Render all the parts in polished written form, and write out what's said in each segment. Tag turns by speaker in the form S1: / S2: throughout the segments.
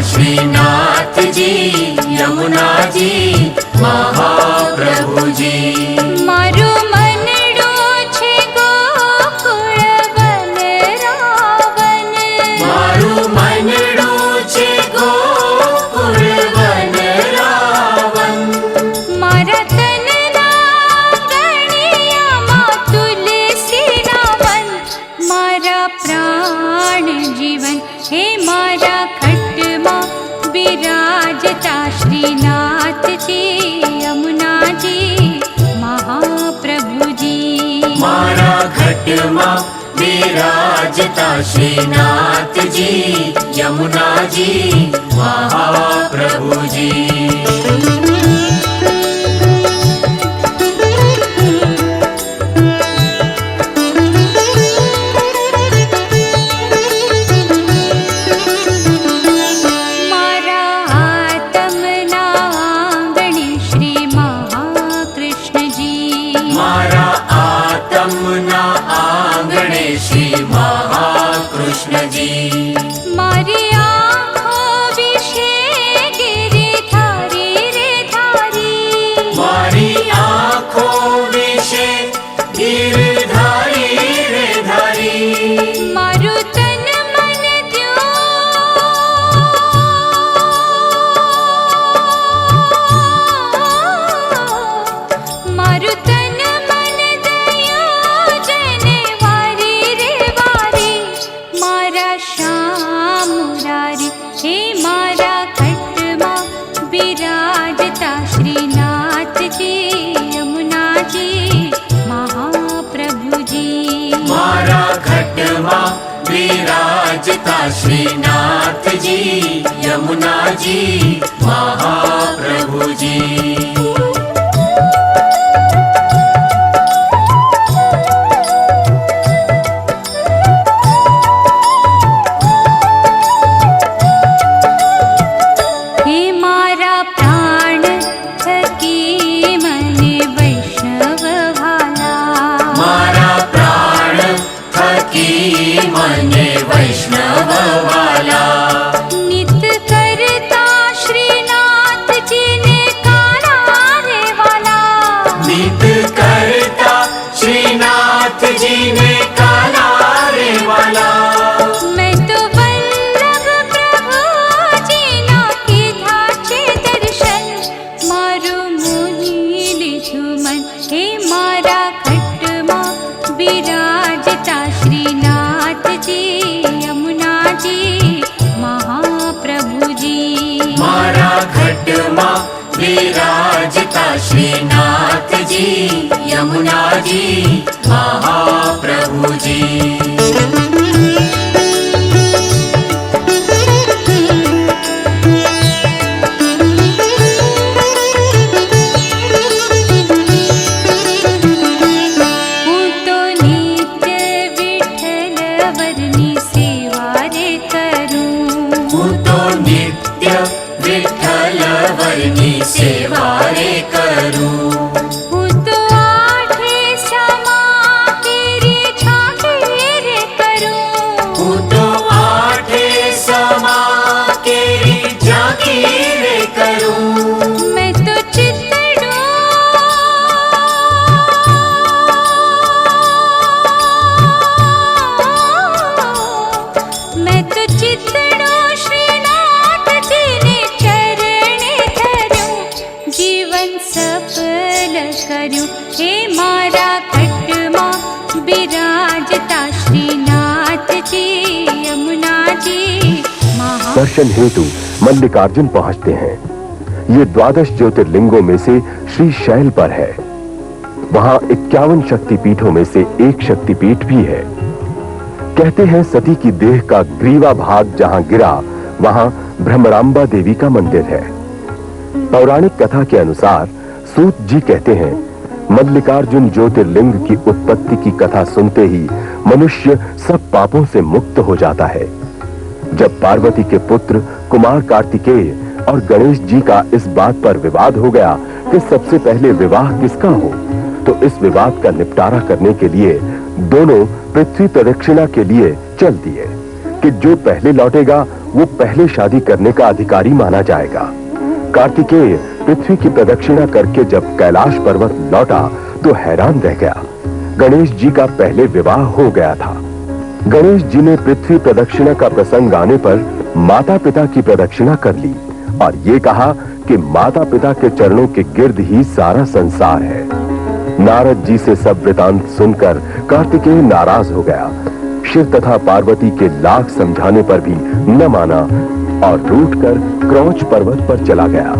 S1: श्रीनाथ जी यमुना जी महाप्रभु जी।
S2: मारू मनडो छे गोकुळ वन रावण,
S1: मारू मनडो छे गोकुळ वन रावण।
S2: मारा तनना गणियामा तुलसी रावण, मारा प्राण जीवन हे मारा खटमा विराजता श्रीनाथ जी यमुना जी महाप्रभु जी।
S1: मारा खटमा विराजता श्रीनाथ जी यमुना जी महाप्रभु जी। श्री महाकृष्ण जी।
S2: मारी आँखों विषे गिरधारी रे धारी,
S1: मारी आँखों विषे गिरधारी रे धारी।
S2: मारू तन मन द्यो मारू तन मन दयो जनवारी रे वारी। मारा श्याम मुरारी हे मारा खटमा विराजता श्रीनाथ जी यमुना जी महाप्रभु जी।
S1: मारा खटमा विराजता श्रीनाथ जी यमुना जी महाप्रभु जी। मने वैष्णव वाला
S2: नित करता श्रीनाथ जी ने काला रे वाला।
S1: नित करता श्रीनाथ जी ने काला रे वाला।
S2: मैं तो वल्लभ प्रभु जी ना कीधा छे दर्शन, मारू मोही लीधु मन हे मारा खटमा विराजता श्रीनाथ जी यमुना जी महाप्रभु जी।
S1: मारा खटमा विराजता श्रीनाथ जी यमुना जी महाप्रभु जी। सेवा रे करूं।
S2: हूँ तो आठे समा तेरी झांकी रे करूं।
S1: हूँ तो आठे समा तेरी झांकी रे करूं।
S2: मैं तो चितड़ू मैं तो चितड़ू श्रीनाथ जी ने चरणे धरूं, जीवन सफल करूं हे मारा खटमा विराजता श्रीनाथ जी यमुना जी महा।
S3: दर्शन हेतु मल्लिकार्जुन पहुंचते हैं। ये 12 ज्योतिर्लिंगों में से श्री शैल पर है। वहां 51 शक्तिपीठों में से एक शक्तिपीठ भी है। कहते हैं सती की देह का ग्रीवा भाग जहां गिरा वहां भ्रमरांबा देवी का मंदिर है। पौराणिक कथा के अनुसार सूत जी कहते हैं मल्लिकार्जुन ज्योतिर्लिंग की उत्पत्ति की कथा सुनते ही मनुष्य सब पापों से मुक्त हो जाता है। जब पार्वती के पुत्र कुमार कार्तिकेय और गणेश जी का इस बात पर विवाद हो गया कि सबसे पहले विवाह किसका हो, तो इस विवाद का निपटारा करने के लिए दोनों पृथ्वी प्रदक्षिणा के लिए चल दिए कि जो पहले लौटेगा वो पहले शादी करने का अधिकारी माना जाएगा। कार्तिकेय पृथ्वी की प्रदक्षिणा करके जब कैलाश पर्वत लौटा तो हैरान रह गया। गणेश जी का पहले विवाह हो गया था। गणेश जी ने पृथ्वी प्रदक्षिणा का प्रसंग आने पर माता पिता की प्रदक्षिणा कर ली और ये कहा कि माता पिता के चरणों के गिर्द ही सारा संसार है। नारद जी से सब वृतांत सुनकर कार्तिकेय नाराज हो गया। शिव तथा पार्वती के लाख समझाने पर भी न माना और रूठकर क्रौंच पर्वत पर चला गया।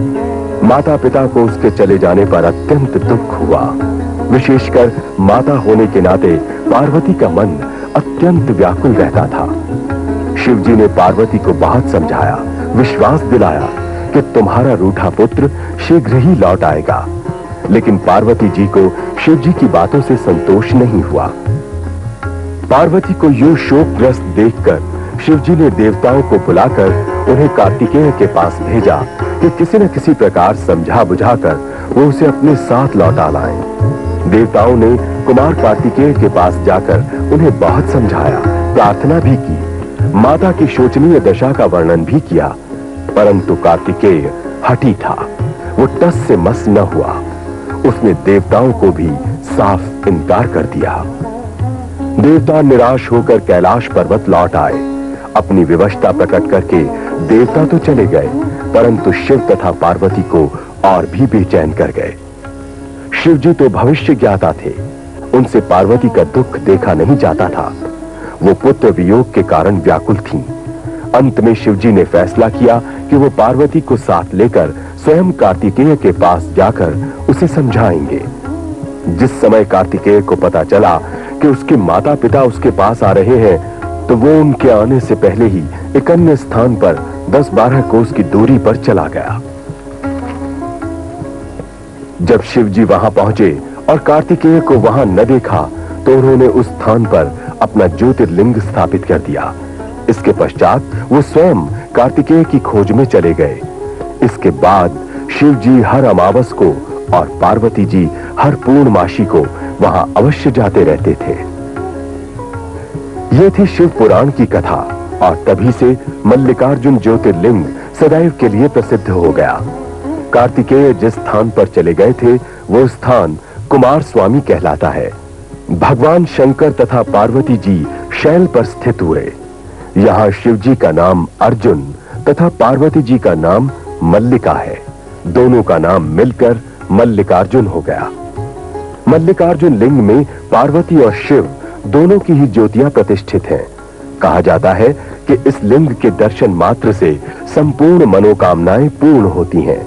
S3: माता पिता को उसके चले जाने पर अत्यंत दुख हुआ। विशेषकर माता होने के नाते पार्वती का मन अत्यंत व्याकुल रहता था। शिव जी ने पार्वती को बहुत समझाया, विश्वास दिलाया कि तुम्हारा रूठा पुत्र शीघ्र ही लौट आएगा, लेकिन पार्वती जी को शिव जी की बातों से संतोष नहीं हुआ। पार्वती को यूं शोकग्रस्त देखकर शिव जी ने देवताओं को बुलाकर उन्हें कार्तिकेय के पास भेजा कि किसी न किसी प्रकार समझा बुझाकर वो उसे अपने साथ लौटा लाएं। देवताओं ने कुमार कार्तिकेय के पास जाकर उन्हें बहुत समझाया, प्रार्थना भी की, माता की शोचनीय दशा का वर्णन भी किया, परंतु कार्तिकेय हठी था। वो टस से मस न हुआ। उसने देवताओं को भी साफ इनकार कर दिया। देवता निराश होकर कैलाश पर्वत लौट आए। अपनी विवशता प्रकट करके देवता तो चले गए, परंतु शिव तथा पार्वती को और भी बेचैन कर गए। शिव जी तो भविष्य ज्ञाता थे, उनसे पार्वती का दुख देखा नहीं जाता था। वो पुत्र वियोग के कारण व्याकुल थीं। अंत में शिव जी ने फैसला किया कि वो पार्वती को साथ लेकर स्वयं कार्तिकेय के पास जाकर उसे समझाएंगे। जिस समय कार्तिकेय को पता चला कि उसके माता पिता उसके पास आ रहे हैं, तो वो उनके आने से पहले ही एक अन्य स्थान पर 10-12 कोस की दूरी पर चला गया। जब शिव जी वहां पहुंचे और कार्तिकेय को वहां न देखा, तो उन्होंने उस स्थान पर अपना ज्योतिर्लिंग स्थापित कर दिया। इसके पश्चात वो स्वयं कार्तिकेय की खोज में चले गए। इसके बाद शिव जी हर अमावस को और पार्वती जी हर पूर्णमासी को वहां अवश्य जाते रहते थे। ये थी शिव पुराण की कथा और तभी से मल्लिकार्जुन ज्योतिर्लिंग सदैव के लिए प्रसिद्ध हो गया। कार्तिकेय जिस स्थान पर चले गए थे, वो स्थान कुमार स्वामी कहलाता है। भगवान शंकर तथा पार्वती जी शैल पर स्थित हुए। यहाँ शिव जी का नाम अर्जुन तथा पार्वती जी का नाम मल्लिका है। दोनों का नाम मिलकर मल्लिकार्जुन हो गया। मल्लिकार्जुन लिंग में पार्वती और शिव दोनों की ही ज्योतियां प्रतिष्ठित हैं। कहा जाता है कि इस लिंग के दर्शन मात्र से संपूर्ण मनोकामनाएं पूर्ण होती हैं।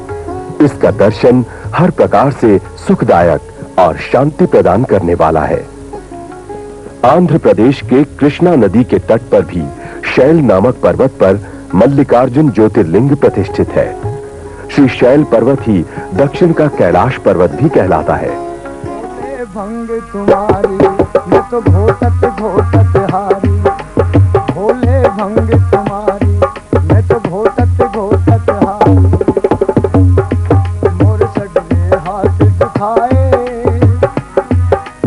S3: इसका दर्शन हर प्रकार से सुखदायक और शांति प्रदान करने वाला है। आंध्र प्रदेश के कृष्णा नदी के तट पर भी शैल नामक पर्वत पर मल्लिकार्जुन ज्योतिर्लिंग प्रतिष्ठित है। श्री शैल पर्वत ही दक्षिण का कैलाश पर्वत भी कहलाता है।
S4: भंग तुम्हारी मैं तो घोटत घोटत हारी, भोले भंग तुम्हारी मैं तो घोटत घोटत हारी, मोर सजने हाथ दुखाए,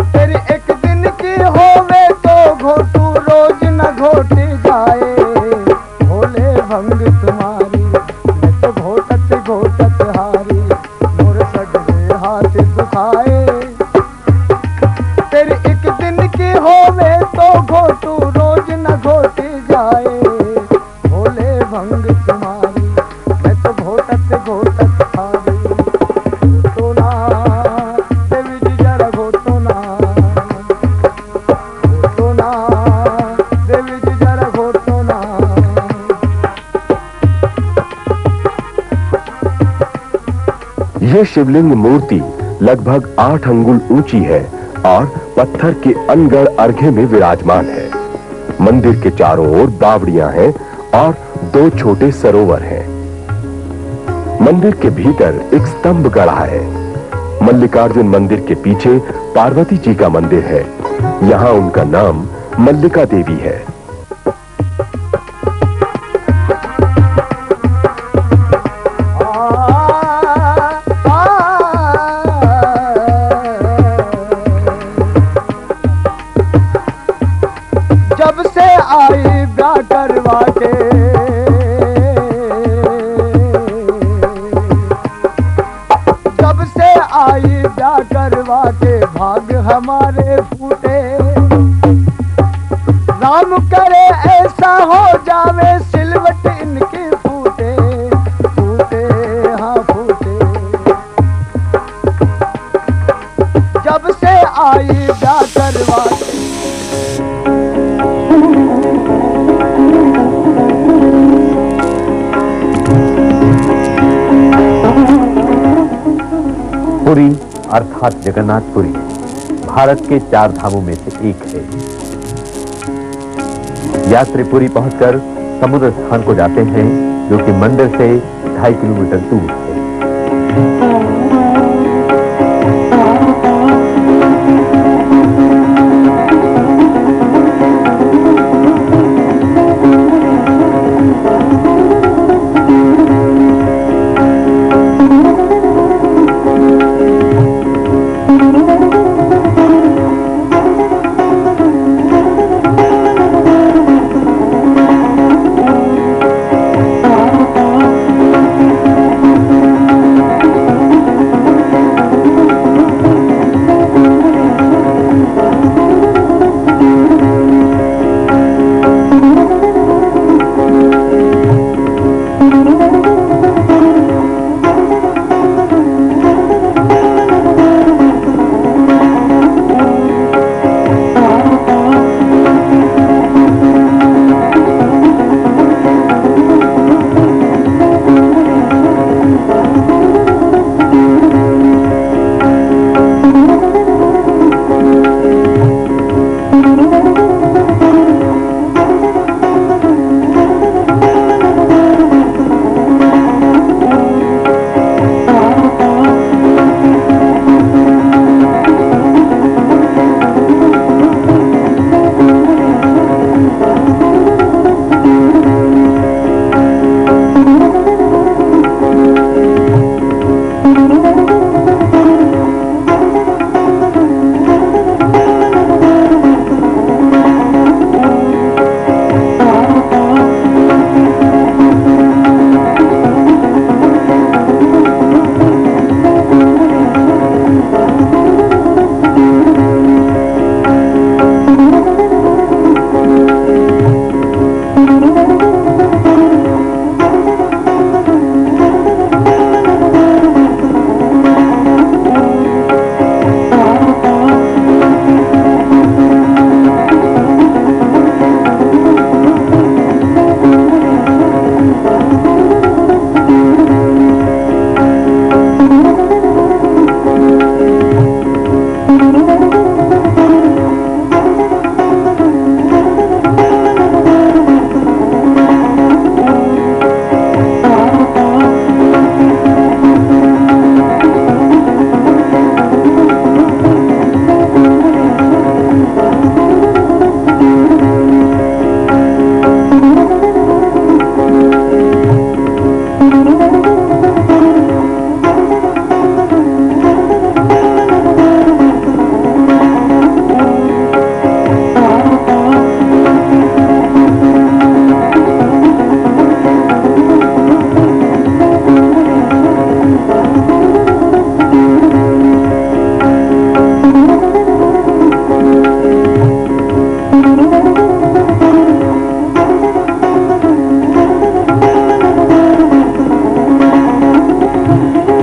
S4: तेरी एक दिन की होवे तो घोटू रोज न घोट जाए, भोले भंग तुम्हारी मैं तो घोटत घोटत हारी, मोर सजने हाथ दुखाए, तेरी एक दिन की होवे तो घोटू रोज न घोट जाए, भोले भंग तुम्हारी मैं तो घोटत घोटत हारी, घोटो ना देवी जी जरा घोटो ना, घोटो ना देवी जी जरा घोटो ना।
S3: ये शिवलिंग मूर्ति लगभग 8 अंगुल ऊंची है और पत्थर के अनगढ़ अर्घे में विराजमान है। मंदिर के चारों ओर बावड़ियां हैं और 2 छोटे सरोवर हैं। मंदिर के भीतर एक स्तंभ गड़ा है। मल्लिकार्जुन मंदिर के पीछे पार्वती जी का मंदिर है। यहाँ उनका नाम मल्लिका देवी है।
S4: जब से आई ब्याह करवा के काम करे ऐसा हो जावे, सिलवट इनकी फूटे फूटे हाँ फूटे। जब से आई ब्याह करवा
S5: पुरी अर्थात जगन्नाथपुरी भारत के 4 धामों में से एक है। यात्री पुरी पहुंचकर समुद्र स्थान को जाते हैं, जो कि मंदिर से 2.5 किलोमीटर दूर है।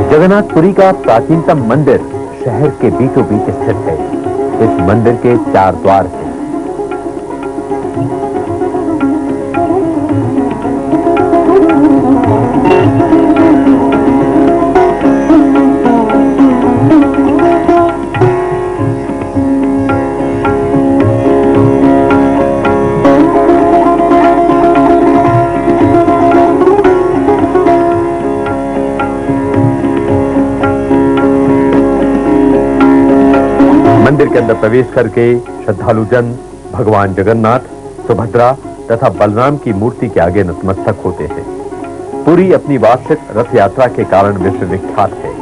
S5: जगन्नाथपुरी का प्राचीनतम मंदिर शहर के बीचों बीच स्थित है। इस मंदिर के 4 द्वार हैं। मंदिर के अंदर प्रवेश करके श्रद्धालु जन भगवान जगन्नाथ, सुभद्रा तथा बलराम की मूर्ति के आगे नतमस्तक होते हैं। पुरी अपनी वार्षिक रथ यात्रा के कारण विश्व विख्यात है।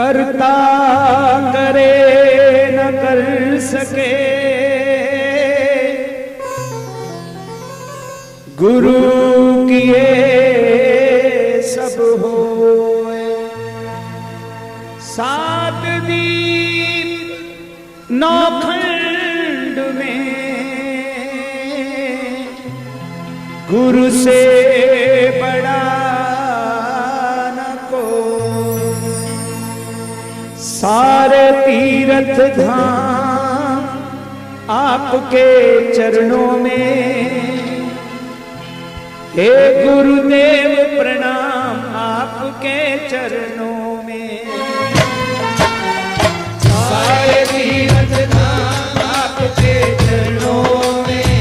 S6: करता करे न कर सके, गुरु किए सब होए। सात दीप नौखंड में गुरु से बड़ा न कोई। सारे तीर्थ धाम आपके चरणों में, हे गुरुदेव प्रणाम आपके चरणों में। सारे तीर्थ धाम आपके चरणों में,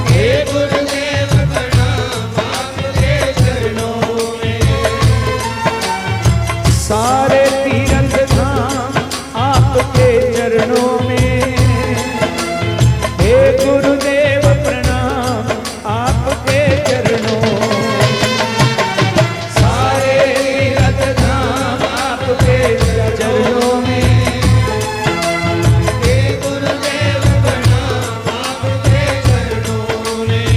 S6: हे गुरुदेव प्रणाम आपके चरणों में। सारे तीर्थ धाम आपके चरणों में, हे गुरुदेव प्रणाम आपके चरणों। सारे तीर्थ धाम आपके चरणों में, हे गुरुदेव प्रणाम आपके चरणों में।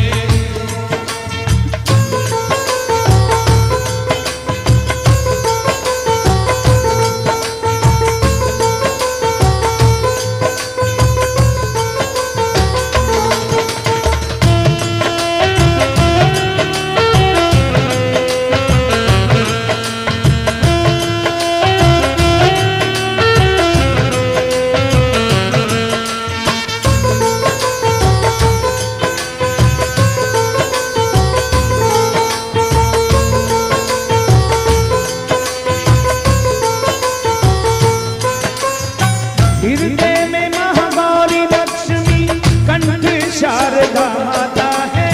S6: हृदय में महागौरी लक्ष्मी कंठ शारदा माता है।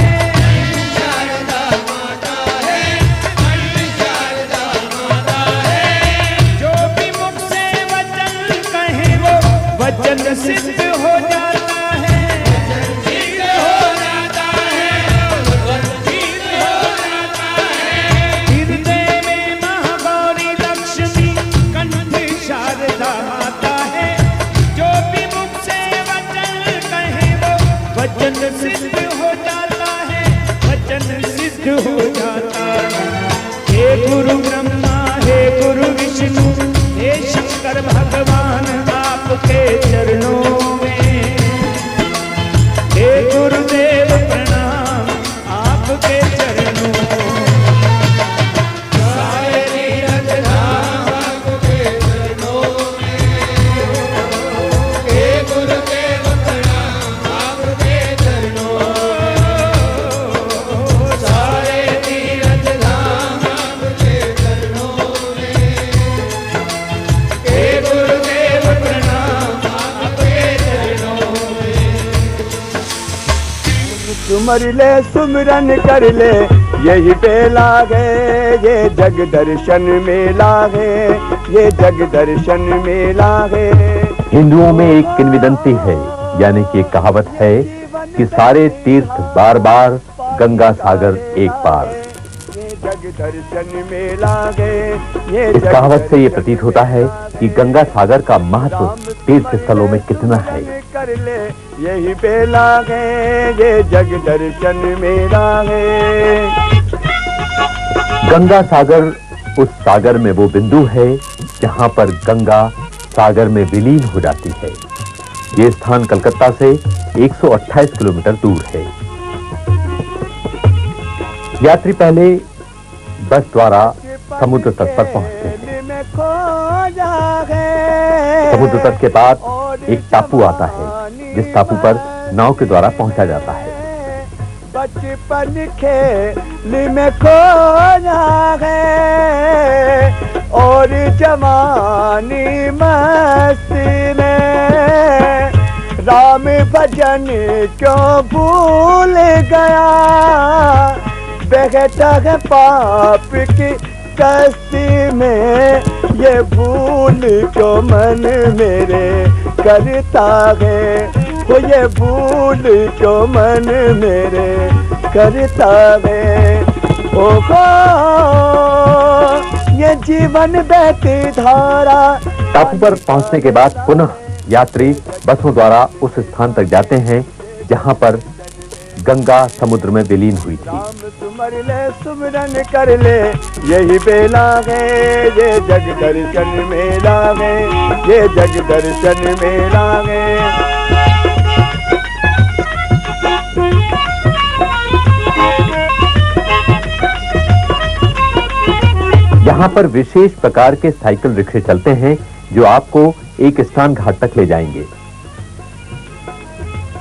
S6: शारदा माता है, कंठ शारदा माता है। जो भी मुख से वचन कहे वो वचन सिद्ध हो जाता है। सिद्ध हो जाता है, सिद्ध हो जाता है। हृदय में महागौरी लक्ष्मी कंठ शारदा माता है। जो भी मुख से वचन कहे वो वचन सिद्ध हो जाता है, वचन सिद्ध हो जाता है। हे गुरु ब्रह्मा, हे गुरु विष्णु, हे शंकर भगवान आपके चरणों में, हे गुरुदेव प्रणाम आपके चरणों। सारे तीर्थ धाम आपके चरणों में, हे गुरुदेव प्रणाम आपके चरणों। सारे तीर्थ धाम आपके चरणों में, हे गुरुदेव प्रणाम आपके चरणों में।
S4: सुमर ले सुमरन कर ले यही बेला है, ये जग दर्शन मेला है, ये जग दर्शन मेला है।
S5: हिंदुओं में एक किंवदंती है, यानी कि एक कहावत है कि सारे तीर्थ बार बार, गंगा सागर एक बार।
S4: ये जग दर्शन मेला है, ये
S5: इस कहावत से ये प्रतीत होता है कि गंगा सागर का महत्व तीर्थ स्थलों में कितना है।
S4: कर ले यही बेला है, ये जग दर्शन मेला है।
S5: गंगा सागर उस सागर में वो बिंदु है जहां पर गंगा सागर में विलीन हो जाती है। ये स्थान कलकत्ता से 128 किलोमीटर दूर है। यात्री पहले बस द्वारा समुद्र तट पर पहुंचते हैं। समुद्र तट के बाद एक टापू आता है, जिस टापू पर नाव के द्वारा पहुंचा जाता है।
S4: बचपन खेल में खो जाए और जवानी मस्ती में, राम भजन क्यों भूल गया, बहता है पाप की कश्ती में, ये भूल क्यों मन मेरे करता है, वो ये भूल क्यों मन मेरे करता है। ओ ये जीवन बहती धारा।
S5: टापू पर पहुंचने के बाद पुनः यात्री बसों द्वारा उस स्थान तक जाते हैं जहां पर गंगा समुद्र में विलीन हुई थी।
S4: राम सुमर ले सुमरन कर ले यही बेला है, ये जग दर्शन मेला है, ये जग दर्शन मेला है।
S5: यहाँ पर विशेष प्रकार के साइकिल रिक्शे चलते हैं जो आपको एक स्थान घाट तक ले जाएंगे।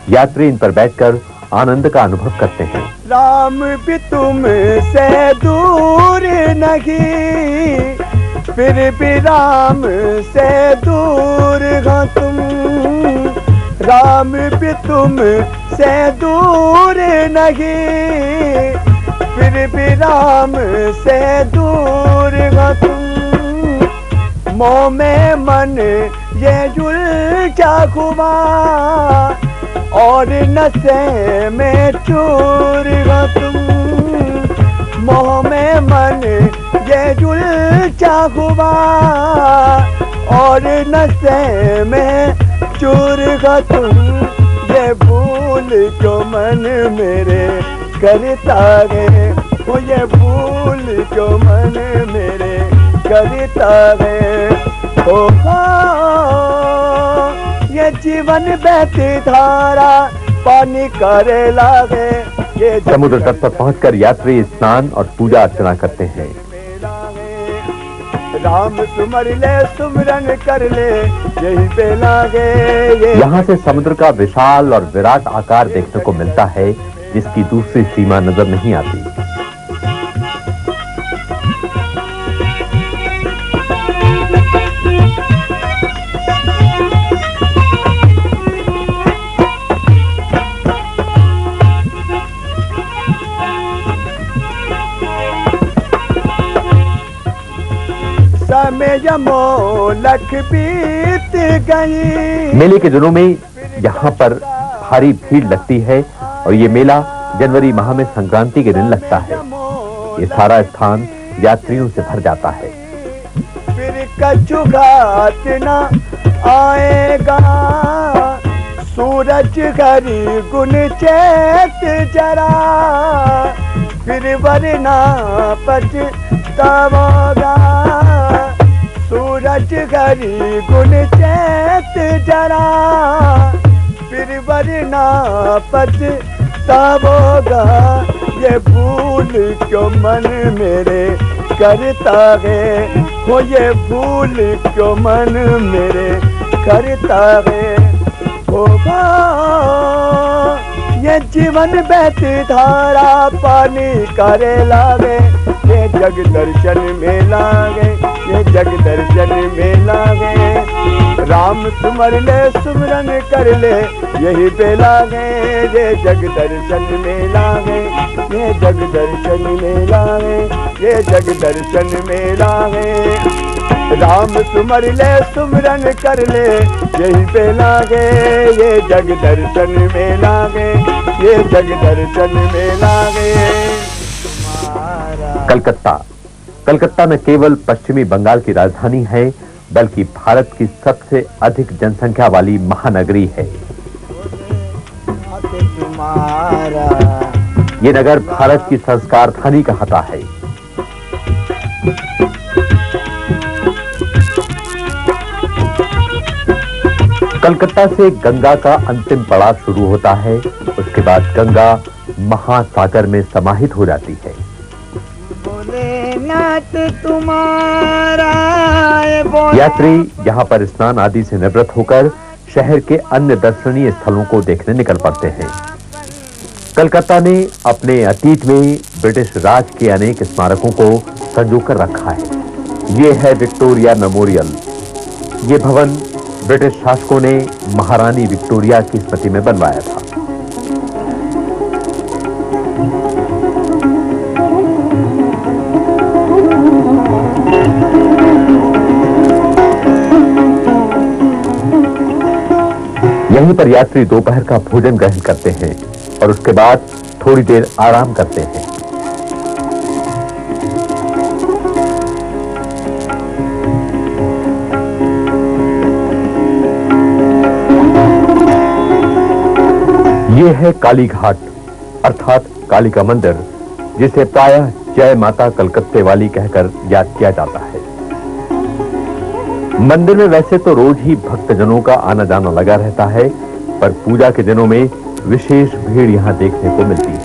S5: यात्री इन पर बैठकर आनंद का अनुभव करते हैं।
S4: राम भी तुम से दूर नहीं, फिर भी राम से दूर हो तुम। राम भी तुम से दूर नहीं, फिर भी राम से दूर हो तुम। मोह में मन ये उलझा घुमा, और नशे में चूर हो तुम। मोह में मन ये उलझा हुआ, और नशे में चूर हो तुम। ये भूल जो मन मेरे करता है, वो ये भूल जो मन मेरे करता है। ये जीवन बहती धारा पानी करे लागे। ये
S5: समुद्र तट पर पहुंचकर यात्री स्नान और पूजा अर्चना करते हैं।
S4: राम सुमर ले सुमरन कर ले यही पे लागे।
S5: यहाँ से समुद्र का विशाल और विराट आकार देखने को मिलता है जिसकी दूसरी सीमा नजर नहीं आती।
S4: लख बीत गई।
S5: मेले के दिनों में यहाँ पर भारी भीड़ लगती है और ये मेला जनवरी माह में संक्रांति के दिन लगता है। ये सारा स्थान यात्रियों से भर जाता है।
S4: फिर कछु घाट न आएगा, सूरज घरी गुन चेत जरा। फिर वरना पछताओगा, सूरज घरी गुन चेत जरा। फिर वरना पछताओगा, ये भूल क्यों मन मेरे करता है, हो ये भूल क्यों मन मेरे करता है। होगा ये जीवन बहती धारा पानी करे लागे। ये जग दर्शन में लागे, ये जग दर्शन में लागे। राम सुमर ले सुमरन कर ले यही पे लागे। ये जग दर्शन में लागे, ये जग दर्शन में लागे, ये जग दर्शन में लागे। राम सुमर ले सुमरन कर ले यही पे लागे। ये जग दर्शन में लागे, ये जग दर्शन में लागे।
S5: कलकत्ता कलकत्ता न केवल पश्चिमी बंगाल की राजधानी है बल्कि भारत की सबसे अधिक जनसंख्या वाली महानगरी है। ये नगर भारत की संस्कार धानी कहता है। कलकत्ता से गंगा का अंतिम पड़ाव शुरू होता है। उसके बाद गंगा महासागर में समाहित हो जाती है। यात्री यहाँ पर स्नान आदि से निवृत्त होकर शहर के अन्य दर्शनीय स्थलों को देखने निकल पड़ते हैं। कलकत्ता ने अपने अतीत में ब्रिटिश राज के अनेक स्मारकों को संजोकर रखा है। ये है विक्टोरिया मेमोरियल। ये भवन ब्रिटिश शासकों ने महारानी विक्टोरिया की स्मृति में बनवाया था। यहीं पर यात्री दोपहर का भोजन ग्रहण करते हैं और उसके बाद थोड़ी देर आराम करते हैं। ये है काली घाट अर्थात कालिका मंदिर, जिसे प्रायः जय माता कलकत्ते वाली कहकर याद किया जाता है। मंदिर में वैसे तो रोज ही भक्तजनों का आना जाना लगा रहता है, पर पूजा के दिनों में विशेष भीड़ यहां देखने को मिलती है।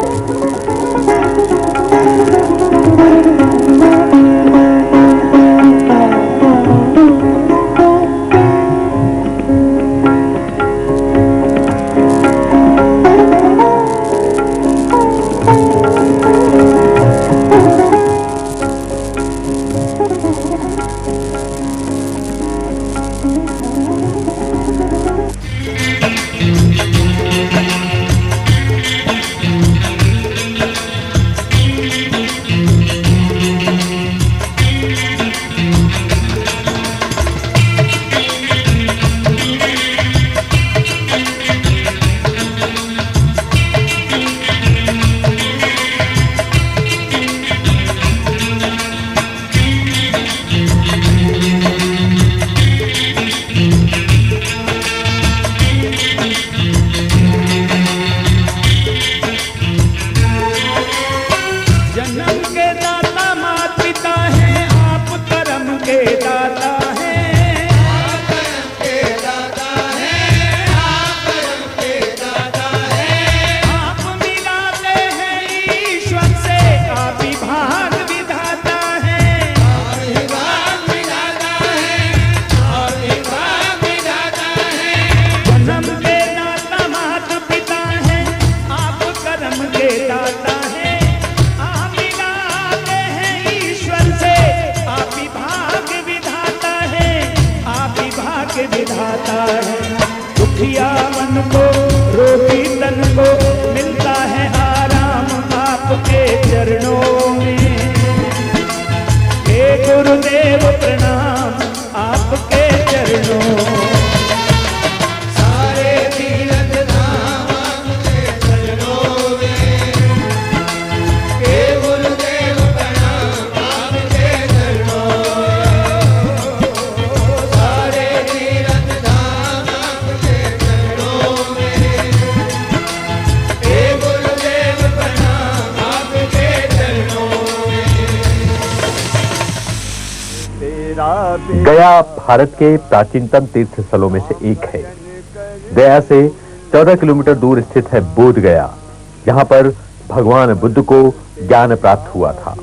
S5: गया भारत के प्राचीनतम तीर्थ स्थलों में से एक है। गया से 14 किलोमीटर दूर स्थित है बोध गया, जहां पर भगवान बुद्ध को ज्ञान प्राप्त हुआ था।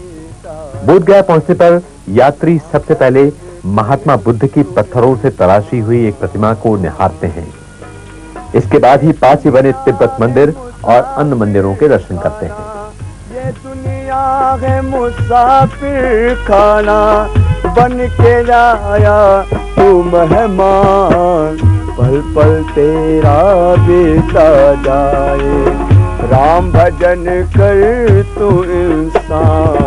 S5: बोध गया पहुंचने पर यात्री सबसे पहले महात्मा बुद्ध की पत्थरों से तराशी हुई एक प्रतिमा को निहारते हैं। इसके बाद ही पास ही बने तिब्बत मंदिर और अन्य मंदिरों के दर्शन करते हैं।
S4: ये दुनिया है मुसाफिर खाना, बन के आया तू मेहमान, पल पल तेरा बीता जाए, राम भजन कर तू इंसान।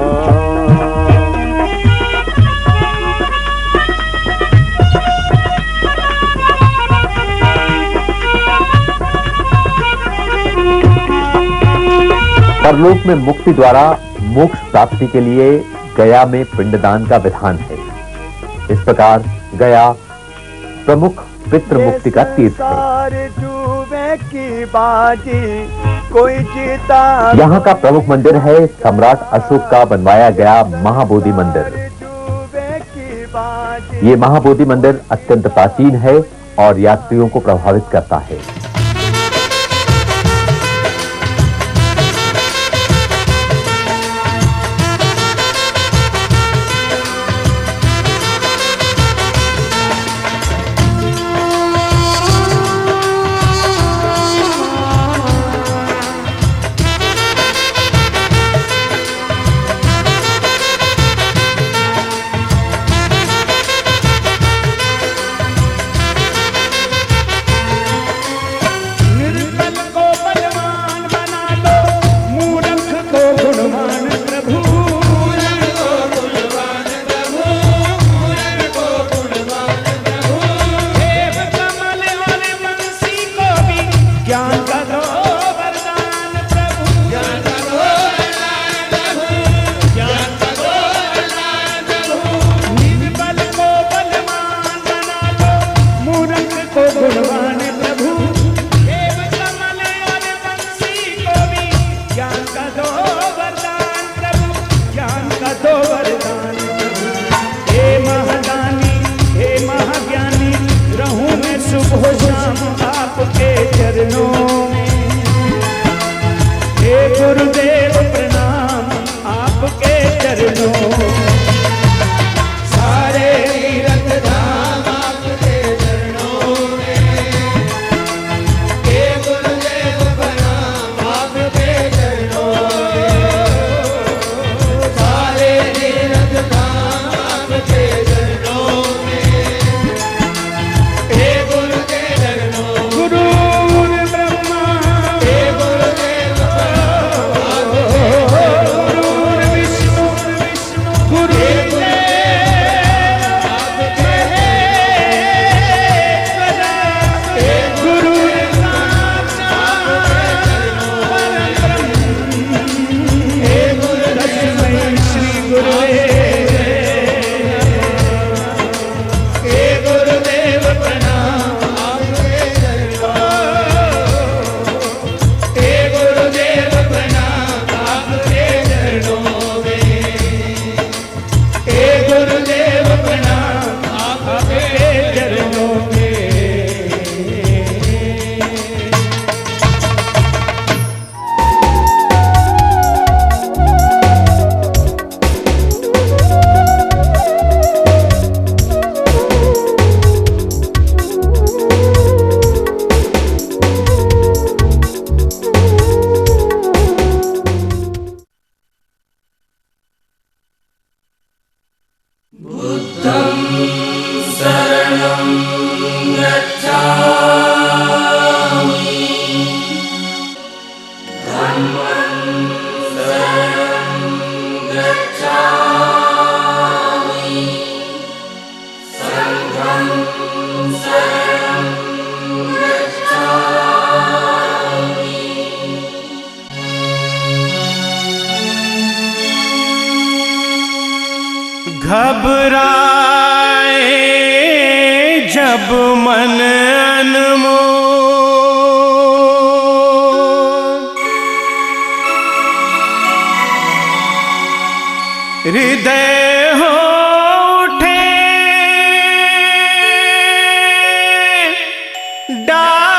S5: परलोक में मुक्ति द्वारा मोक्ष प्राप्ति के लिए गया में पिंडदान का विधान है। इस प्रकार गया प्रमुख पितृ मुक्ति का तीर्थ है। यहाँ का प्रमुख मंदिर है सम्राट अशोक का बनवाया गया महाबोधि मंदिर। ये महाबोधि मंदिर अत्यंत प्राचीन है और यात्रियों को प्रभावित करता है।
S6: ज्ञान का दो वरदान प्रभु, ज्ञान का दो वरदान प्रभु। हे महादानी, हे महाज्ञानी, रहूं मैं सुबह शाम आपके चरणों में। हे गुरुदेव प्रणाम आपके चरणों में। सारे तीर्थ धाम आपके चरणों में। हे गुरुदेव प्रणाम आपके चरणों में। सारे तीर्थ धाम आपके चरणों में। हे गुरुदेव चरणों, गुरु ब्रह्मा, हे गुरुदेव गुरु विष्णु, गुरु
S7: घबराए जब मन अनमोल, हृदय हो उठे डामाडोल।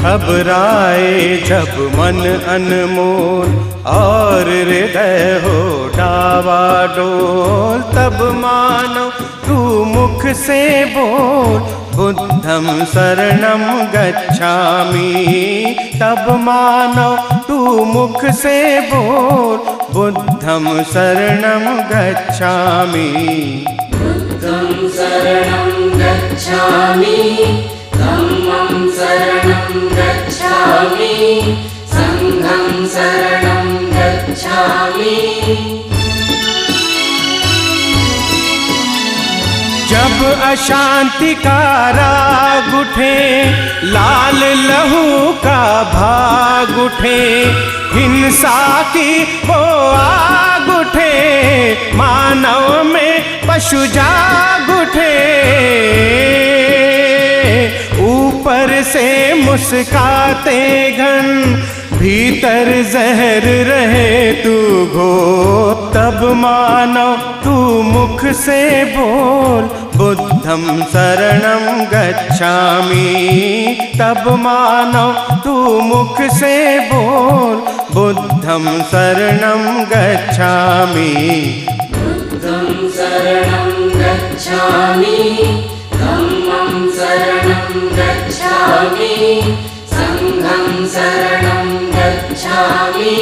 S7: घबराए जब मन अनमोल और हृदय हो डावाडोल, तब मानो तू मुख से बोल बुद्धं शरणं गच्छामि। तब मानो तू मुख से बोल बुद्धं शरणं गच्छामि।
S1: बुद्धं शरणं गच्छामि, धम्मं शरणं गच्छामि, संघं शरणं गच्छामि।
S7: जब अशांति का राग उठे, लाल लहू का भाग उठे, हिंसा की वो आग उठे, मानव में पशु जाग उठे। ऊपर से मुस्काते घन, भीतर जहर रहे तू घोर। तब मानो तू मुख से बोल बुद्धं शरणं गच्छामि। तब मानो तू मुख से बोल बुद्धं शरणं गच्छामि।
S1: बुद्धं शरणं गच्छामि, धम्मं शरणं गच्छामि, संघं शरणं गच्छामि।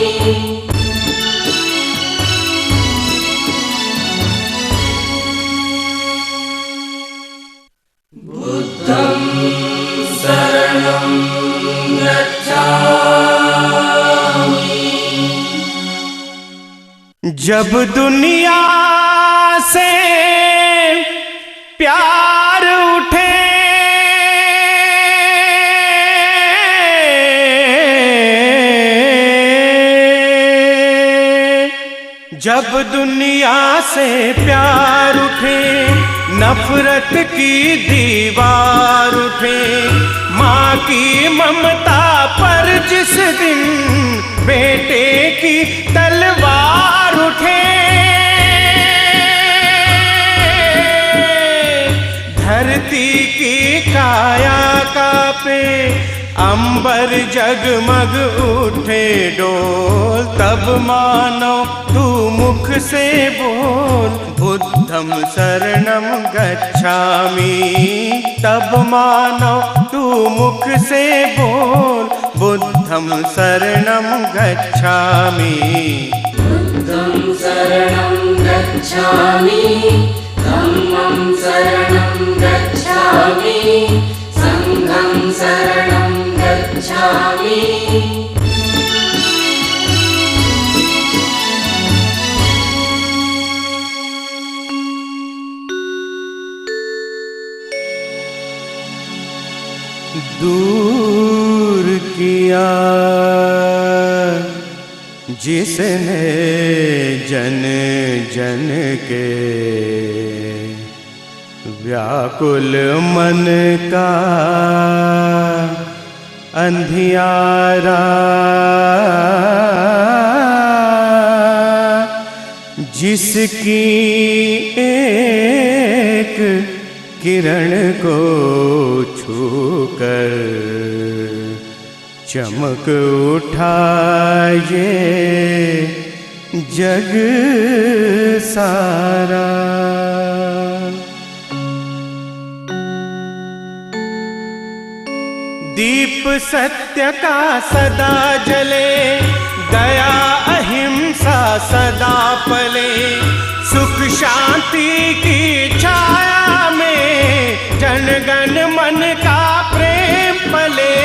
S1: बुद्धं शरणं गच्छामि।
S7: जब दुनिया से प्यार, प्यार उठे, प्यार उठे, ! ! ! जब दुनिया से प्यार उठे, नफरत की दीवार उठे, माँ की ममता पर जिस दिन बेटे की तलवार उठे, धरती की काया कांपे, अंबर जगमग उठे डोल, तब मानो तू मुख से बोल, बुद्धं शरणं गच्छामि। तब मानो तू मुख से बोल, बुद्धं शरणं गच्छामि।
S1: बुद्धं शरणं गच्छामि, धम्मं शरणं गच्छामि, संघं शरणं गच्छामि।
S7: दूर किया जिसने जन जन के व्याकुल मन का अंधियारा, जिसकी एक किरण को छूकर चमक उठा ये जग सारा। दीप सत्य का सदा जले, दया अहिंसा सदा पले, सुख शांति की छाया में जनगण मन का प्रेम पले।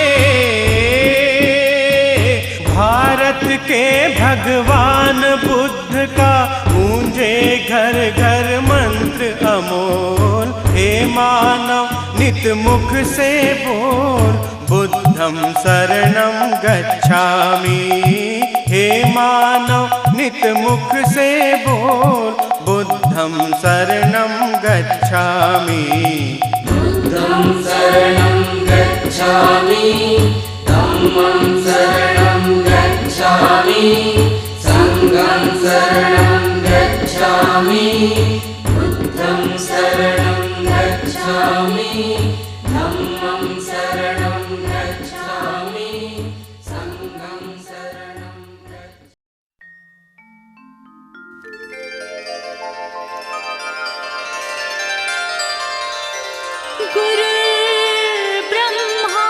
S7: भारत के भगवान बुद्ध का गूंजे घर घर मंत्र अमोल, हे मानव नित मुख से बोल, बुद्धं शरणं गच्छामि। हे मानव नित मुख से बोल, बुद्धं शरणं गच्छामि।
S1: बुद्धं शरणं गच्छामि, धम्मं शरणं गच्छामि, संघं शरणं गच्छामि। बुद्धं शरणं गच्छामि, धम्मं शरणं गच्छामि, संघं शरणं गच्छामि।
S2: गुरुर्ब्रह्मा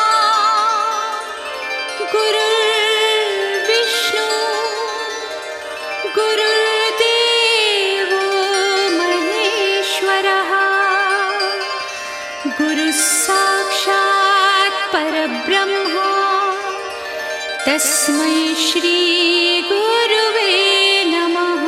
S2: गुरुर्विष्णु गुरुर्देवो महेश्वरः, गुरुः साक्षात् परब्रह्म, तस्मै श्री गुरुवे नमः।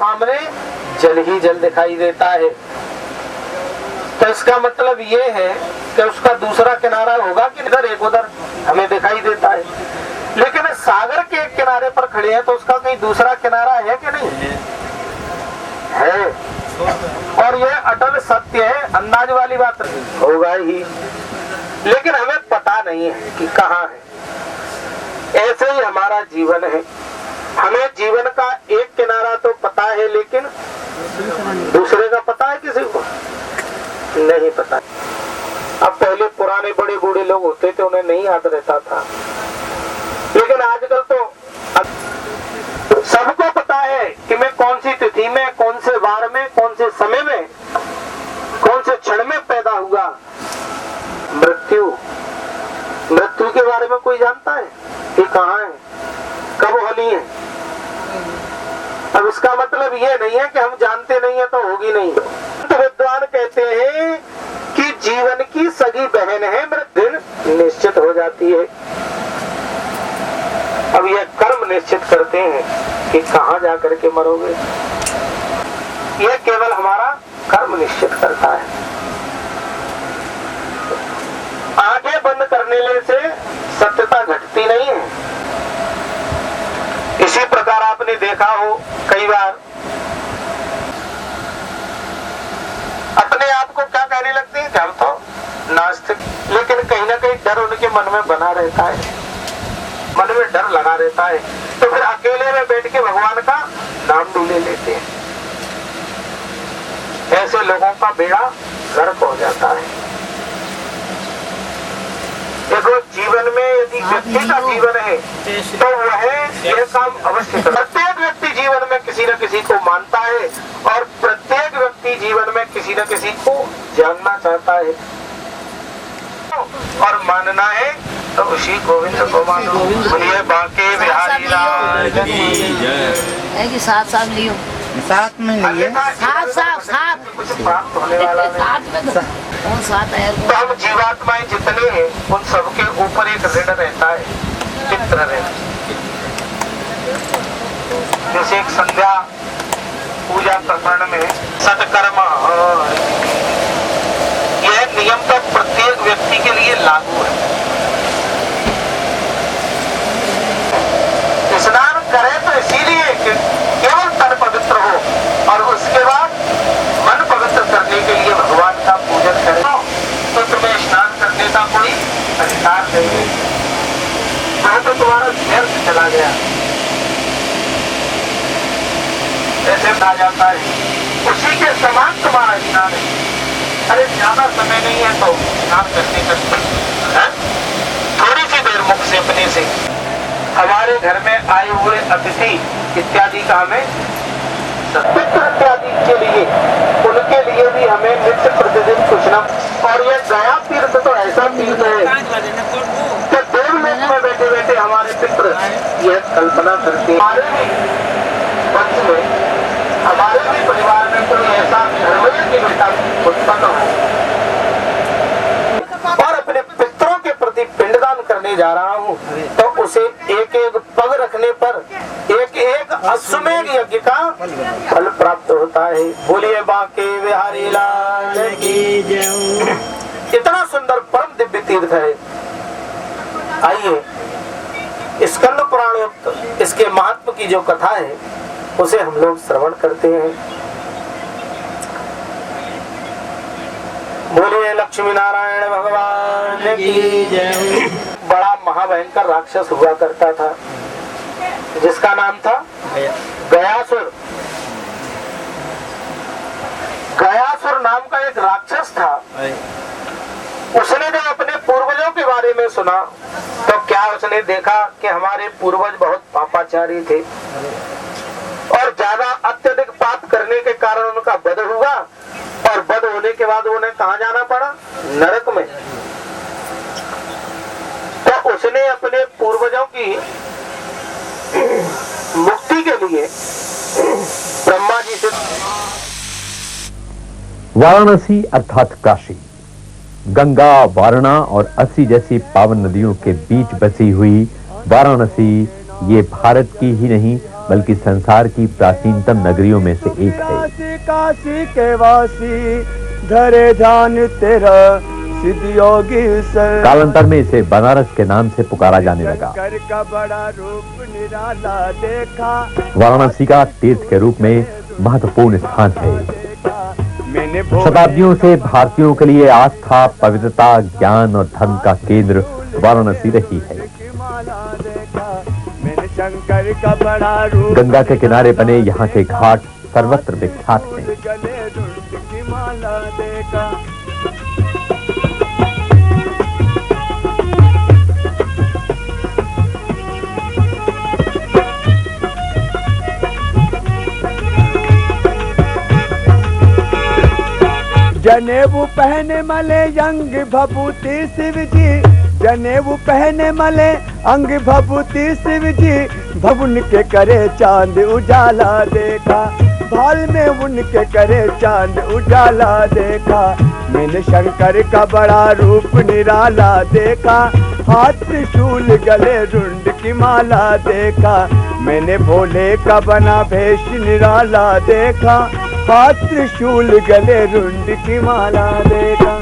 S8: सामने जल ही जल दिखाई देता है। तो इसका मतलब ये है कि उसका दूसरा किनारा होगा कि इधर एक उधर हमें दिखाई देता है, लेकिन सागर के एक किनारे पर खड़े हैं तो उसका कहीं दूसरा किनारा है कि नहीं है। और यह अटल सत्य है, अंदाज वाली बात नहीं, होगा ही, लेकिन हमें पता नहीं है कि कहाँ है। ऐसे ही हमारा जीवन है, हमें जीवन का एक किनारा तो पता है, लेकिन दूसरे का पता है किसी को नहीं पता। अब पहले पुराने बड़े बूढ़े लोग होते थे, उन्हें नहीं याद रहता था, लेकिन आजकल तो सबको पता है कि मैं कौन सी तिथि में, कौन से वार में, कौन से समय में, कौन से क्षण में पैदा हुआ। मृत्यु के बारे में कोई जानता है कि कहाँ है, कब होनी है। अब इसका मतलब ये नहीं है कि हम जानते नहीं है तो होगी नहीं। तो विद्वान कहते हैं कि जीवन की सगी बहन है मृत्यु, निश्चित हो जाती है। अब यह कर्म निश्चित करते हैं कि कहाँ जाकर के मरोगे, यह केवल हमारा कर्म निश्चित करता है। आंखें बंद करने से सत्यता घटती नहीं है। इसी प्रकार आपने देखा हो कई बार अपने आप को क्या कहने लगते हैं कि हम तो नास्तिक, लेकिन कहीं ना कहीं डर उनके मन में बना रहता है, मन में डर लगा रहता है, तो फिर अकेले में बैठ के भगवान का नाम भी ले लेते हैं। ऐसे लोगों का बेड़ा गर्क हो जाता है। देखो, जीवन में यदि व्यक्ति का जीवन है तो वह यह काम अवश्य करता है। प्रत्येक व्यक्ति जीवन में किसी न किसी को मानता है और प्रत्येक व्यक्ति जीवन में किसी न किसी को जानना चाहता है, और मानना है तो उसी गोविंद को मानो। बोलिए बांके बिहारी लाल की जय।
S9: साथ लियो,
S4: साथ में लिए,
S9: साथ
S8: कुछ प्राप्त होने वाला नहीं।
S9: साथ है।
S8: तो हम जीवात्माएं जितने हैं उन सबके ऊपर एक ऋण रहता है, पितृ ऋण। जैसे एक संध्या पूजा प्रकरण में सत्कर्म, यह नियम तो प्रत्येक व्यक्ति के लिए लागू है। स्नान करें तो इसीलिए कि केवल तन पवित्र हो, और उसके बाद मन पवित्र करने के लिए भगवान का पूजन करें, तो तुम्हें स्नान करने का कोई अधिकार नहीं है। वह तो तुम्हारा व्यर्थ चला गया, ऐसे कहा जाता है। उसी के समान तुम्हारा स्नान है। अरे ज्यादा समय नहीं है तो स्नान करने का थोड़ी सी देर मुख से अपने से। हमारे घर में आए हुए अतिथि इत्यादि का हमें पितृ इत्यादि के लिए, उनके लिए भी हमें नित्य प्रतिदिन कुछ न। और ये गया तीर्थ तो ऐसा तीर्थ है कि देवलोक में बैठे बैठे हमारे पितृ यह कल्पना करते हैं हमारे भी वंश में, हमारे भी परिवार में कोई ऐसा धर्मय की बेटा उत्पन्न हो और अपने पितरों के प्रति पिंडदान करने जा रहा हूँ, तो उसे एक एक पग रखने पर एक एक अश्वमेध यज्ञ का फल प्राप्त होता है। बोलिए बांके बिहारी लाल की जय। इतना सुंदर परम दिव्य तीर्थ है। आइए स्कंद पुराण इसके महत्व की जो कथा है उसे हम लोग श्रवण करते हैं। बोलिए लक्ष्मी नारायण भगवान की जय। बड़ा महाभयंकर राक्षस हुआ करता था जिसका नाम था गयासुर। गयासुर नाम का एक राक्षस था। उसने जब अपने पूर्वजों के बारे में सुना तो क्या उसने देखा कि हमारे पूर्वज बहुत पापाचारी थे और ज्यादा अत्यधिक पाप करने के कारण उनका वध हुआ, और वध होने के बाद उन्हें कहाँ जाना पड़ा? नरक में। तो उसने अपने पूर्वजों की मुक्ति के लिए ब्रह्मा जी से
S5: वाराणसी अर्थात काशी, गंगा, वारणा और अस्सी जैसी पावन नदियों के बीच बसी हुई वाराणसी ये भारत की ही नहीं बल्कि संसार की प्राचीनतम नगरियों में से एक है।
S4: काशी के वासी धरे ध्यान तेरा सिद्ध योगी सर।
S5: कालांतर में इसे बनारस के नाम से पुकारा जाने लगा।
S4: शंकर का बड़ा रूप निराला देखा,
S5: वाराणसी का तीर्थ के रूप में महत्वपूर्ण स्थान है।
S4: मैंने
S5: शताब्दियों से भारतीयों के लिए आस्था, पवित्रता, ज्ञान और धर्म का केंद्र वाराणसी रही है।
S4: मैंने शंकर का बड़ा रूप,
S5: गंगा के किनारे बने यहाँ के घाट सर्वत्र विख्यात हैं।
S4: गले रुंड की माला देखा। जनेऊ पहने मले अंग भभूति शिव जी, जनेऊ पहने मले अंग भभूति शिव जी, भवन के करे चांद उजाला देखा, भाल में उनके करे चांद उजाला देखा। मैंने शंकर का बड़ा रूप निराला देखा, हाथ त्रिशूल गले रुंड की माला देखा। मैंने भोले का बना भेष निराला देखा, हाथ त्रिशूल गले रुंड की माला देखा।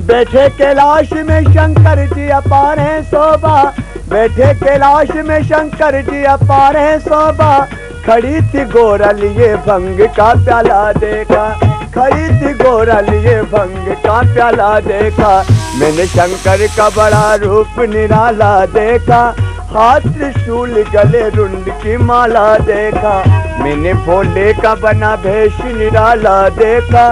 S4: बैठे कैलाश में शंकर जी अपार है शोभा, बैठे कैलाश में शंकर जी अपार है शोभा। खड़ी थी गोरा लिए भंग का प्याला देखा, खड़ी थी गोरा लिए भंग का प्याला देखा। मैंने शंकर का बड़ा रूप निराला देखा, हाथ त्रिशूल गले रुंड की माला देखा। मैंने भोले का बना भेष निराला देखा,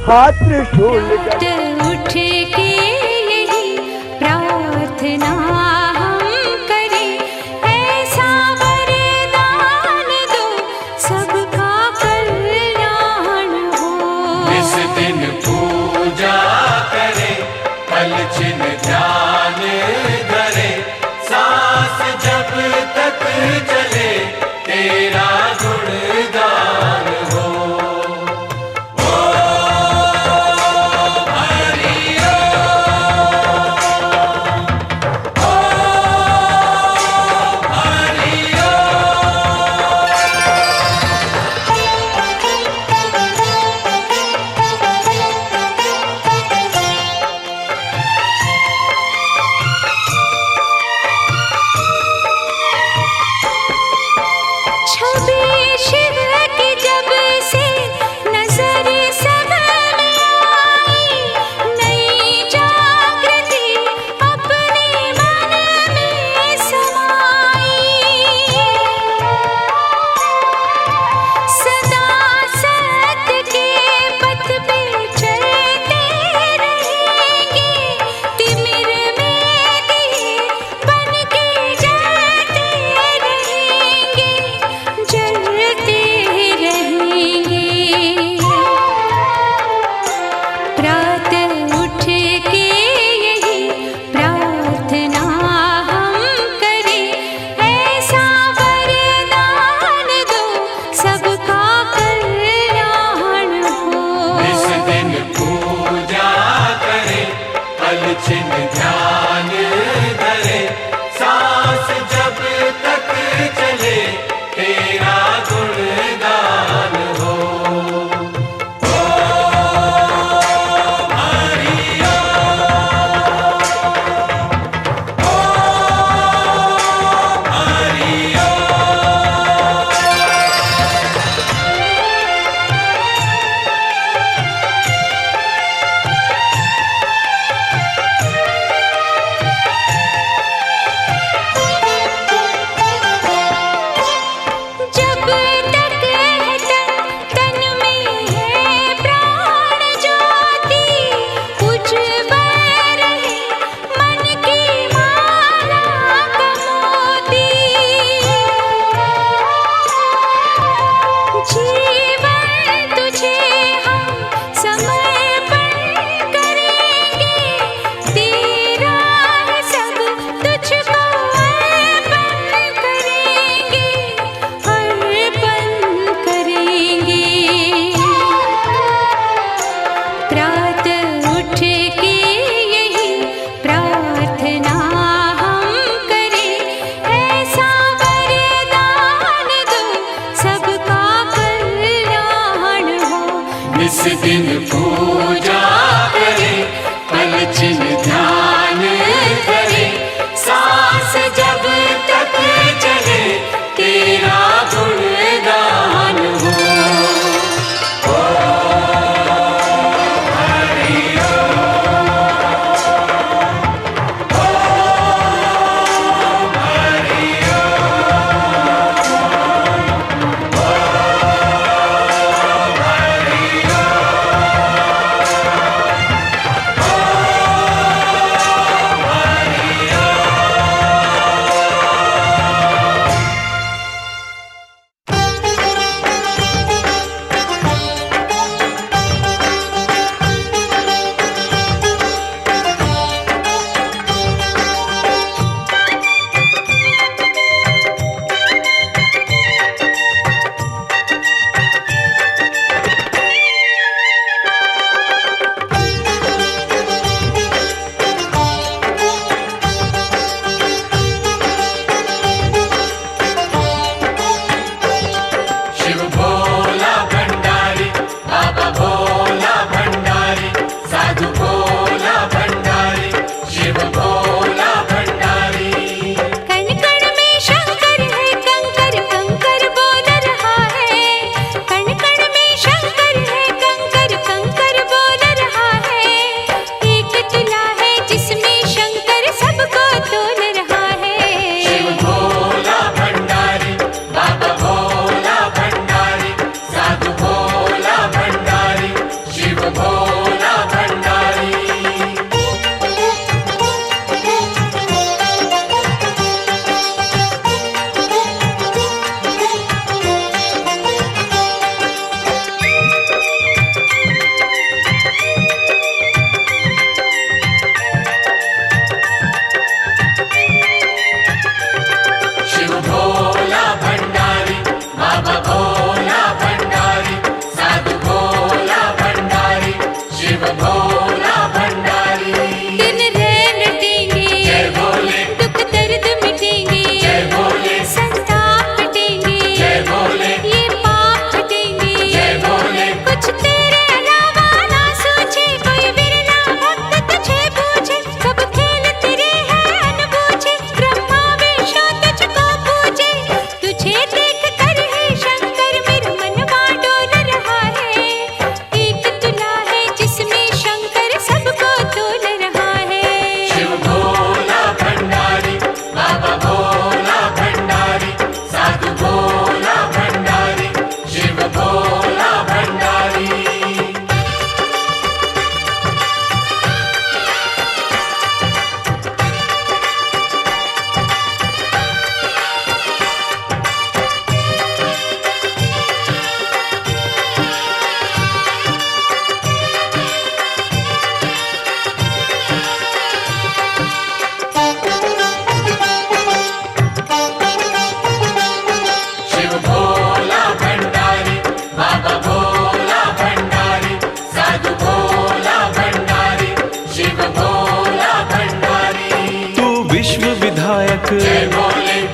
S4: हाथ त्रिशूल गले।
S2: उठ के यही प्रार्थना हम करें, ऐसा वरदान दो सबका कल्याण हो।
S1: इस दिन पूजा करे, पल छिन ध्यान धरे, सांस जब तक चले तेरा गुणगान हो।
S2: छवि शिव की जब से नजर सब में आई, नई जागृति अपने मन में समाई। सदा सत्य के पथ पे चलते रहेंगे, तिमिर में दिए बन के जलते रहेंगे, जलते रहेंगे। प्रातः उठ के यही प्रार्थना हम करें, ऐसा वरदान दो सबका कल्याण हो।
S1: इस दिन पूजा करे, पल छिन ध्यान धरे, सांस जब तक चले तेरा गुणगान हो। निस दिन पूजा करे, पल छिन ध्यान धरे, सांस जब तक चले तेरा गुणगान हो।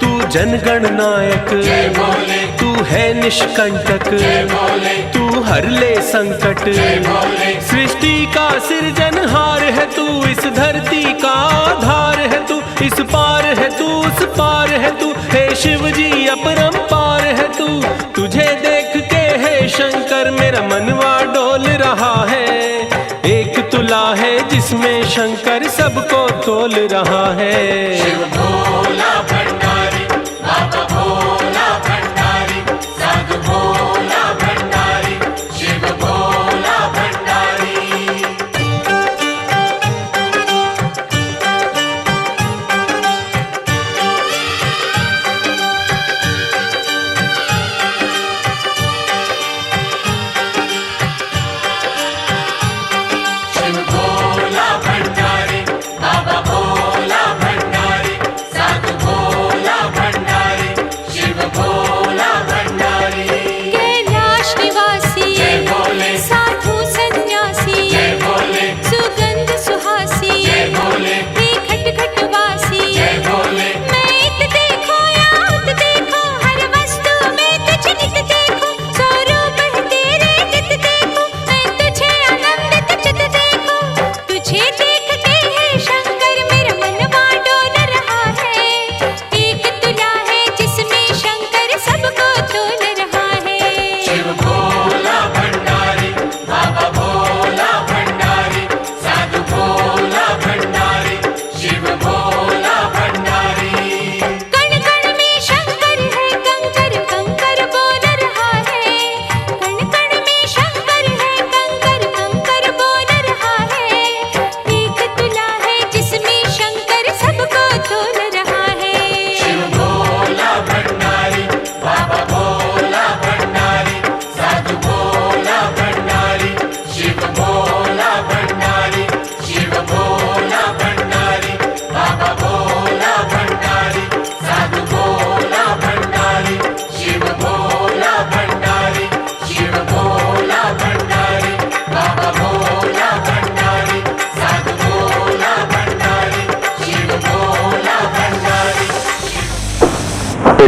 S7: तू जनगण नायक, तू है निष्कंटक, तू हर ले संकट, सृष्टि का सृजनहार है तू, इस धरती का आधार है तू, इस पार है तू उस पार है तू, हे शिव जी अपरंपार है तू। तुझे देख के हे शंकर मेरा मनवा डोल रहा है, एक तुला है जिसमें शंकर सबको तोल रहा है।
S1: शिव भोला भंडारी, बाबा भोला भंडारी, साधु भोला भंडारी, शिव भोला भंडारी। शिव भोला भंडारी, बाबा भोला भंडारी,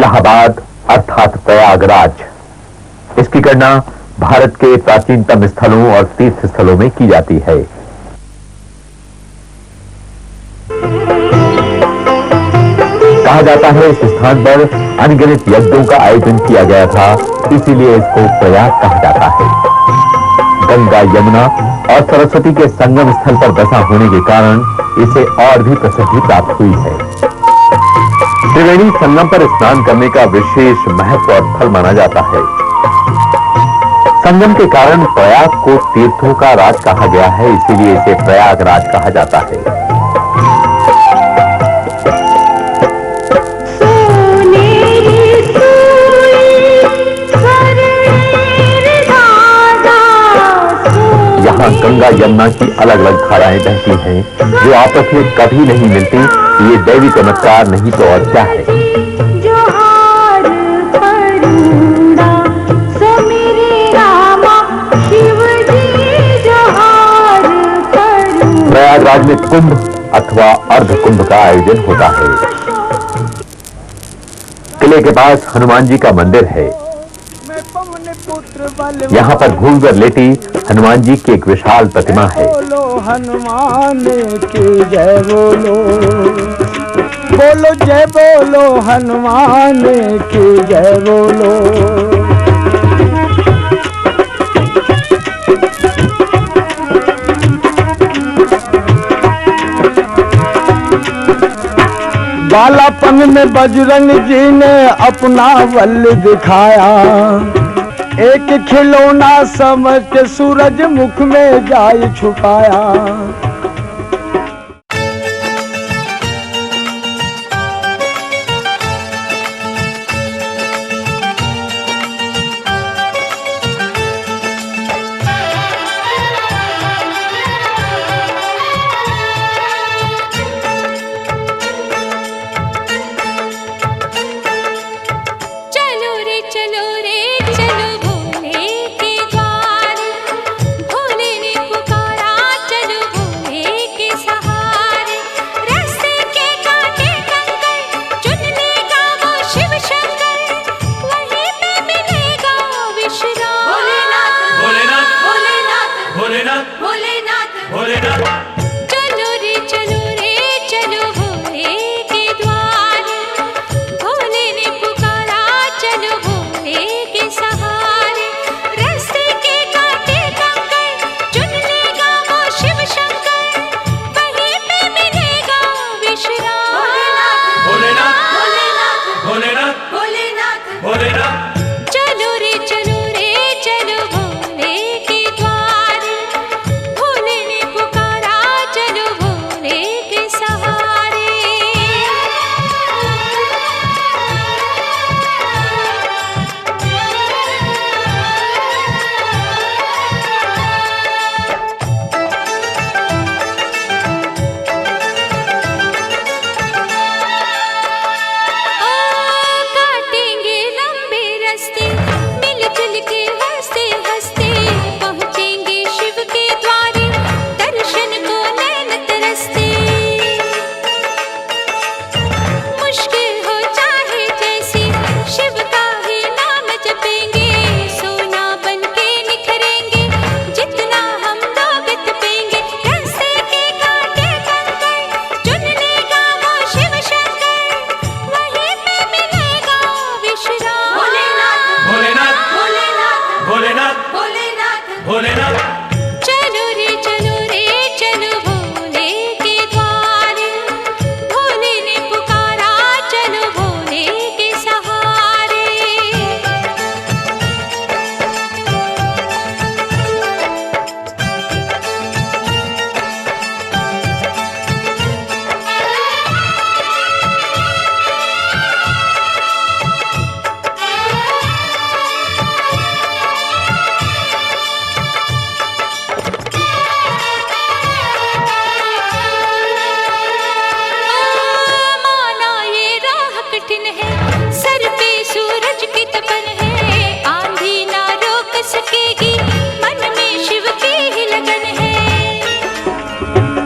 S5: इलाहाबाद अर्थात प्रयागराज, इसकी गणना भारत के प्राचीनतम स्थलों और तीर्थ स्थलों में की जाती है। कहा जाता है इस स्थान पर अनगिनत यज्ञों का आयोजन किया गया था, इसीलिए इसको प्रयाग कहा जाता है। गंगा, यमुना और सरस्वती के संगम स्थल पर बसा होने के कारण इसे और भी प्रसिद्धि प्राप्त हुई है। त्रिवेणी संगम पर स्नान करने का विशेष महत्व और फल माना जाता है। संगम के कारण प्रयाग को तीर्थों का राज कहा गया है, इसीलिए इसे प्रयागराज कहा जाता है। यहाँ गंगा यमुना की अलग अलग धाराएं बहती हैं, जो आपस में कभी नहीं मिलती। ये दैवी चमत्कार नहीं तो और क्या है। प्रयागराज में कुंभ अथवा अर्ध कुंभ का आयोजन होता है। किले के पास हनुमान जी का मंदिर है। यहाँ पर घूम कर लेटी हनुमान जी की एक विशाल प्रतिमा है।
S4: बोलो हनुमान की जय बोलो, बोलो जय बोलो हनुमान की जय बोलो। बालापन में बजरंग जी ने अपना बल दिखाया, एक खिलौना समझ के सूरज मुख में जाय छुपाया।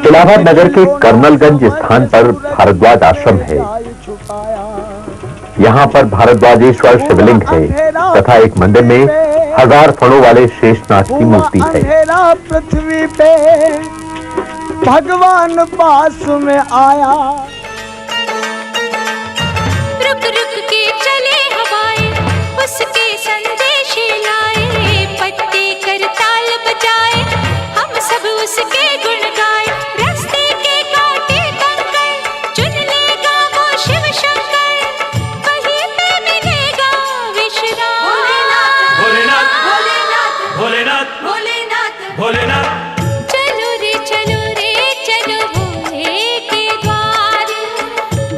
S5: इलाहाबाद नगर के कर्नलगंज स्थान पर भारद्वाज आश्रम है। यहाँ पर भारद्वाजेश्वर शिवलिंग है तथा एक मंदिर में 1000 फणों वाले शेषनाग की मूर्ति है।
S4: अंधेरा पृथ्वी पे भगवान पास में आया।
S2: रुक रुक के चले हवाएं, उसके संदेश लाए, पत्ते कर ताल बजाए, हम सब उसके गुण गाए। रास्ते के कांटे कंकर चुन लेगा वो शिव शंकर, वहीं पे मिलेगा विश्राम।
S1: भोलेनाथ भोलेनाथ
S2: भोलेनाथ
S1: भोलेनाथ
S2: चलो रे चलो भोले के द्वार,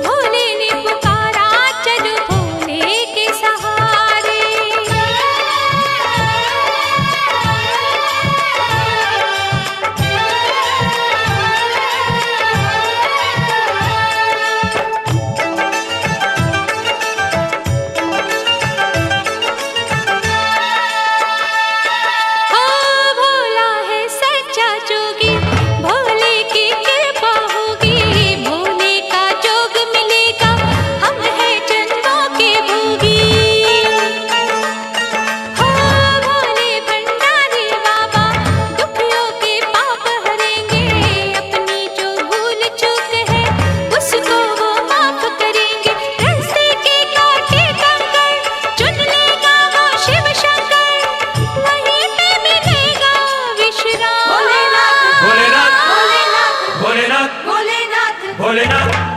S2: भोले ने पुकारा चलो भोले के सहारे। ओ भोला है सच्चा जोगी, भोले की कृपा होगी, भोले का जोग मिलेगा, हम है जन्मों के भोगी। हो भोले भंडारी बाबा, दुखियों के पाप हरेंगे, अपनी जो भूल चूक है उसको वो माफ करेंगे। रास्ते के कांटे कंकर चुन लेगा वो शिव शंकर, वहीं पे मिलेगा विश्राम।
S1: भोलेनाथ भोलेनाथ भोलेनाथ
S2: भोलेनाथ
S1: भोलेनाथ